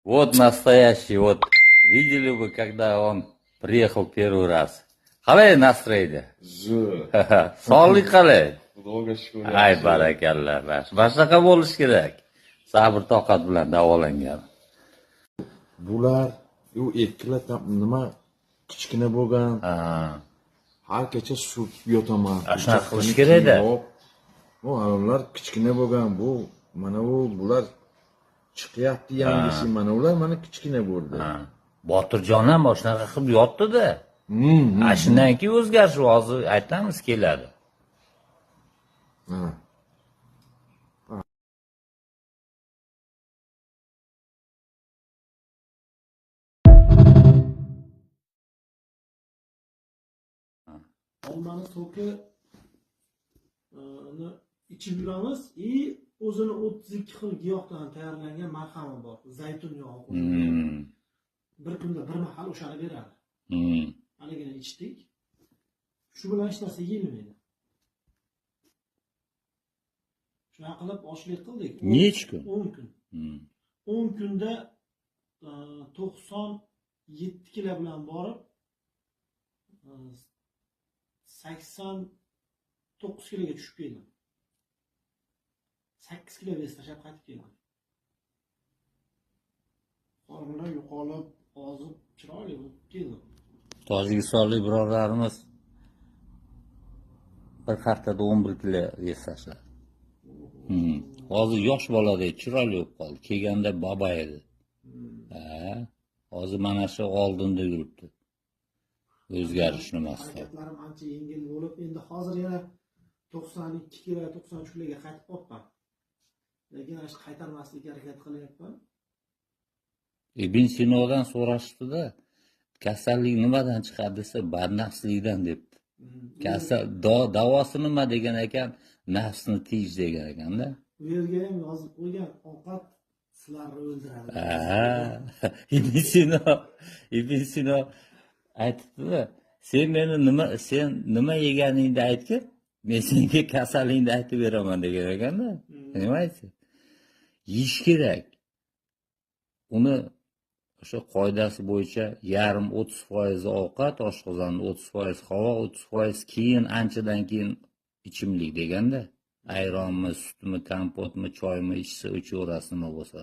Вот настоящий, вот. Видели вы, когда он приехал первый раз? Qalay настроение? Sog'lik qalay? Xudoga shukr. Ay, barakalla. Mana shunaqa bo'lish kerak. Sabr toqat bilan davolangan. Bular ikkilar nima kichkina bo'lgan, Ha. har kecha surtib yotaman. Shunaqa qilish kerak-da. Bu ular kichkina bo'lgan, bu mana bular chiqyapti yangisi, mana ular mana kichkina bo'ldi. Ha. Botirjon ham shunaqa qilib yotdi-da. Shundan keyin o'zgarish hozir aytamiz keladi. Ha. Olmani so'ki ichib yuramiz. O'zini 32 xil giyohdan tayyorlangan marhami bor. Zaytun yog'i qo'shilgan. Bir kunda bir mahal o'shani beradi. Haligini ichdik. Shu bilan hech narsa yeyilmaydi. Shuna qilib ochlik qildik. Necha kun? 10 kun. 10 kunda 97 kilo bilan borib 89 kiloga tushib keldim. 8 kilo vez tashlab qaytib keldim. Qornim yo'qolib, ozib, chiroyli bo'lib keldim. Tojikistonlik birodarimiz bir haftada 11 kilo vez tashladi. Hozir yosh boladek chiroyli bo'lib qoldi. Kelganda baba edi. Hozir mana shu oldinda yuribdi. O'zgarish nimasi? Harakatlarim ancha yengil bo'lib, endi hozir yana 92 kilo, 93 kiloga qaytib qoldim. Lekin ana shu qaytarmaslikka harakat qilyapman. Ibn Sinodan so'rashdi-da, kasallik nimadan chiqadi desa, badnafslikdan debdi. Kasal davosi nima degan ekan, nafsni tiyish degan ekanda. Bu yerga ham yozib qo'ygan, ovqat sizlarni o'ldiradi. Ibn Sino aytdi-da, sen nima yeganingni aytgin, men senga kasallikni aytib beraman degan ekanda. Nima aytdi? Yeyish kerak. Uni o'sha qoidasi bo'yicha yarim 30% ovqat, oshqozonni 30% havo, 30% keyin anchadan keyin ichimlik deganda. Ayronmi, sutmi, kompotmi, choymi ichsa o'chaverasiz nima bo'lsa.